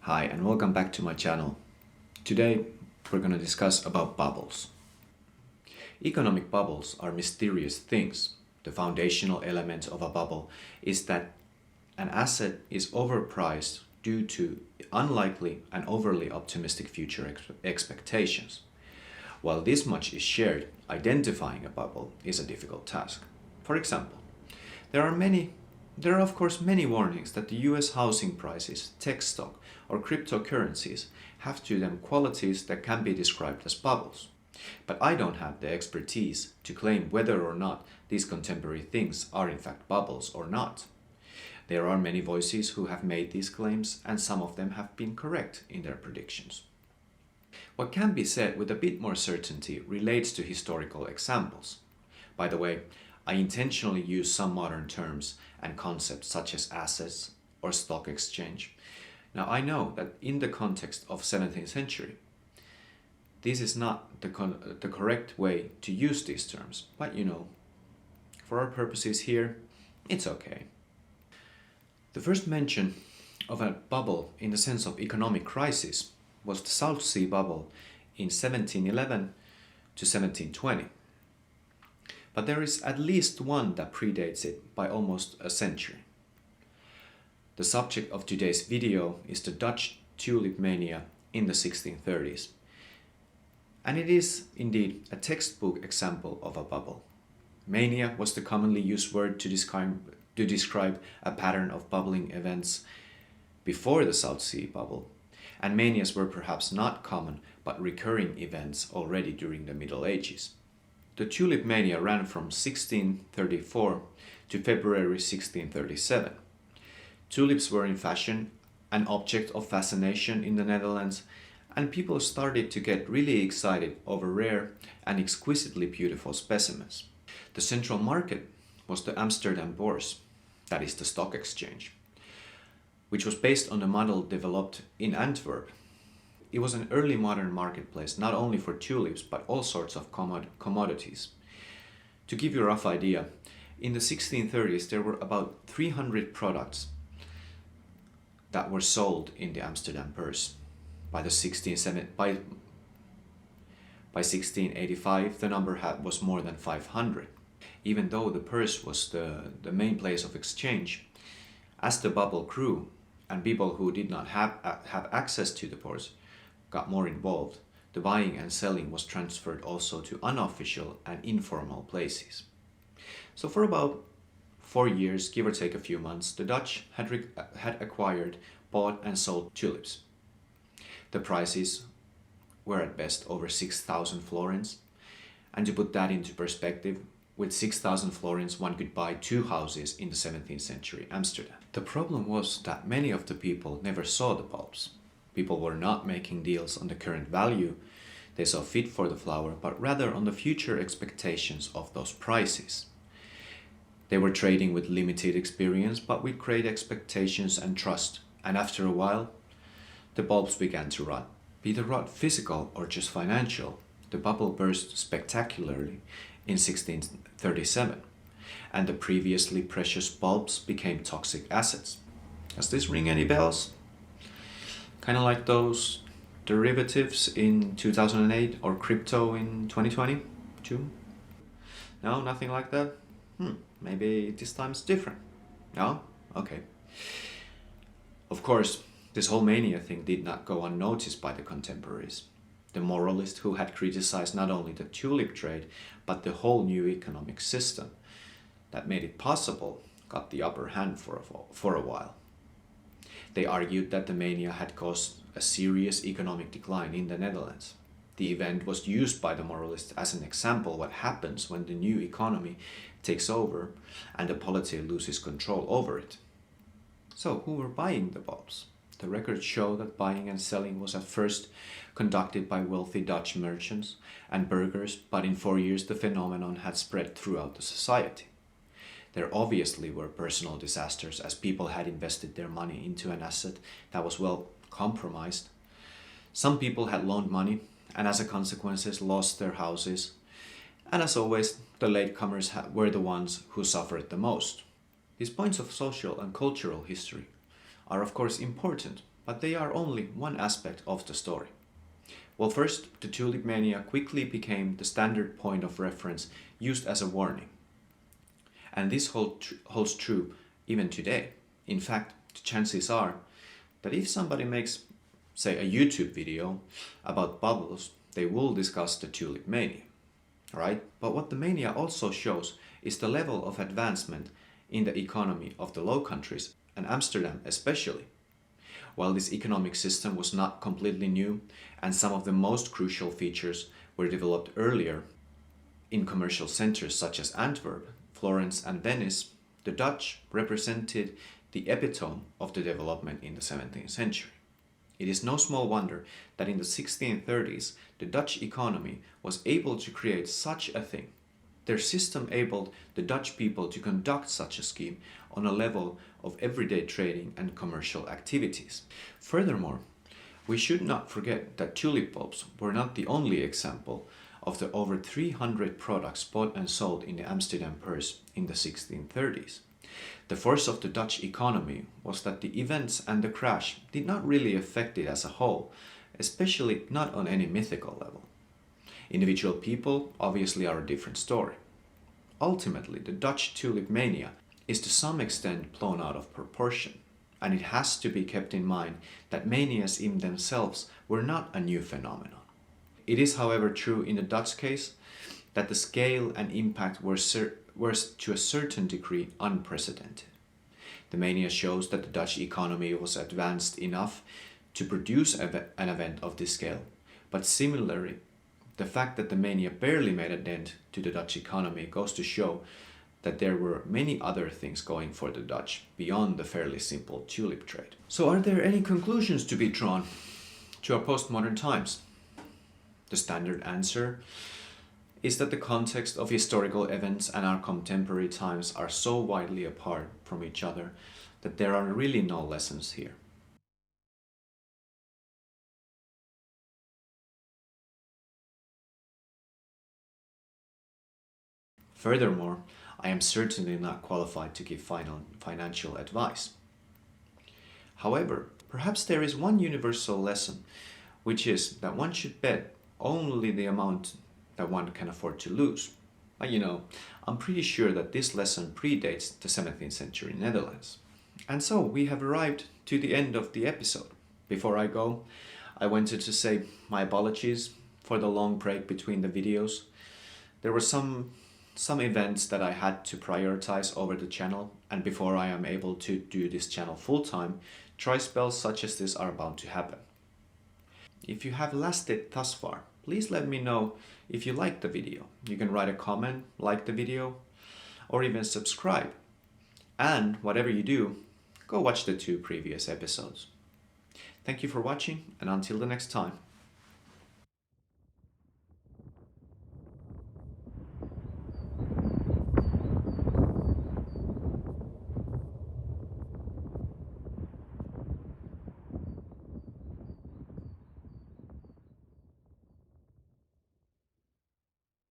Hi and welcome back to my channel. Today we're going to discuss about bubbles. Economic bubbles are mysterious things. The foundational element of a bubble is that an asset is overpriced due to unlikely and overly optimistic future expectations. While this much is shared, identifying a bubble is a difficult task. For example, there are of course many warnings that the US housing prices, tech stock, or cryptocurrencies have to them qualities that can be described as bubbles. But I don't have the expertise to claim whether or not these contemporary things are in fact bubbles or not. There are many voices who have made these claims, and some of them have been correct in their predictions. What can be said with a bit more certainty relates to historical examples. By the way, I intentionally use some modern terms and concepts such as assets or stock exchange. Now I know that in the context of 17th century, this is not the correct way to use these terms, but for our purposes here, it's okay. The first mention of a bubble in the sense of economic crisis was the South Sea bubble in 1711 to 1720. But there is at least one that predates it by almost a century. The subject of today's video is the Dutch Tulip Mania in the 1630s. And it is indeed a textbook example of a bubble. Mania was the commonly used word to describe a pattern of bubbling events before the South Sea bubble, and manias were perhaps not common but recurring events already during the Middle Ages. The Tulip Mania ran from 1634 to February 1637. Tulips were in fashion, an object of fascination in the Netherlands, and people started to get really excited over rare and exquisitely beautiful specimens. The central market was the Amsterdam Bourse, that is the stock exchange, which was based on a model developed in Antwerp. It was an early modern marketplace not only for tulips but all sorts of commodities. To give you a rough idea, in the 1630s there were about 300 products that were sold in the Amsterdam Bourse. By 1685 the number was more than 500. Even though the Bourse was the main place of exchange, as the bubble grew and people who did not have access to the Bourse got more involved, the buying and selling was transferred also to unofficial and informal places. So for about 4 years, give or take a few months, the Dutch had acquired, bought and sold tulips. The prices were at best over 6,000 florins, and to put that into perspective, with 6,000 florins one could buy 2 houses in the 17th century Amsterdam. The problem was that many of the people never saw the bulbs. People were not making deals on the current value they saw fit for the flower, but rather on the future expectations of those prices. They were trading with limited experience, but with great expectations and trust, and after a while, the bulbs began to rot. Be the rot physical or just financial, the bubble burst spectacularly in 1637, and the previously precious bulbs became toxic assets. Does this ring any bells? Kind of like those derivatives in 2008 or crypto in 2022? No, nothing like that? Maybe this time's different. No? Okay. Of course, this whole mania thing did not go unnoticed by the contemporaries. The moralist who had criticized not only the tulip trade, but the whole new economic system that made it possible got the upper hand for a while. They argued that the mania had caused a serious economic decline in the Netherlands. The event was used by the moralists as an example of what happens when the new economy takes over and the polity loses control over it. So who were buying the bulbs? The records show that buying and selling was at first conducted by wealthy Dutch merchants and burghers, but in 4 years the phenomenon had spread throughout the society. There obviously were personal disasters, as people had invested their money into an asset that was well compromised. Some people had loaned money and as a consequence lost their houses. And as always, the latecomers were the ones who suffered the most. These points of social and cultural history are of course important, but they are only one aspect of the story. Well, first, the Tulip Mania quickly became the standard point of reference used as a warning. And this holds true even today. In fact, the chances are that if somebody makes, say, a YouTube video about bubbles, they will discuss the Tulip Mania, right? But what the mania also shows is the level of advancement in the economy of the Low Countries, and Amsterdam especially. While this economic system was not completely new, and some of the most crucial features were developed earlier in commercial centers such as Antwerp, Florence, and Venice, the Dutch represented the epitome of the development in the 17th century. It is no small wonder that in the 1630s, the Dutch economy was able to create such a thing. Their system enabled the Dutch people to conduct such a scheme on a level of everyday trading and commercial activities. Furthermore, we should not forget that tulip bulbs were not the only example of the over 300 products bought and sold in the Amsterdam purse in the 1630s. The force of the Dutch economy was that the events and the crash did not really affect it as a whole, especially not on any mythical level. Individual people obviously are a different story. Ultimately, the Dutch Tulip Mania is to some extent blown out of proportion, and it has to be kept in mind that manias in themselves were not a new phenomenon. It is, however, true in the Dutch case that the scale and impact were to a certain degree unprecedented. The mania shows that the Dutch economy was advanced enough to produce an event of this scale, but similarly, the fact that the mania barely made a dent to the Dutch economy goes to show that there were many other things going for the Dutch beyond the fairly simple tulip trade. So are there any conclusions to be drawn to our postmodern times? The standard answer is that the context of historical events and our contemporary times are so widely apart from each other that there are really no lessons here. Furthermore, I am certainly not qualified to give financial advice. However, perhaps there is one universal lesson, which is that one should bet only the amount that one can afford to lose. But I'm pretty sure that this lesson predates the 17th century Netherlands. And so we have arrived to the end of the episode. Before I go, I wanted to say my apologies for the long break between the videos. There were some events that I had to prioritize over the channel, and before I am able to do this channel full time, dry spells such as this are bound to happen. If you have lasted thus far, please let me know if you liked the video. You can write a comment, like the video, or even subscribe. And whatever you do, go watch the 2 previous episodes. Thank you for watching, and until the next time.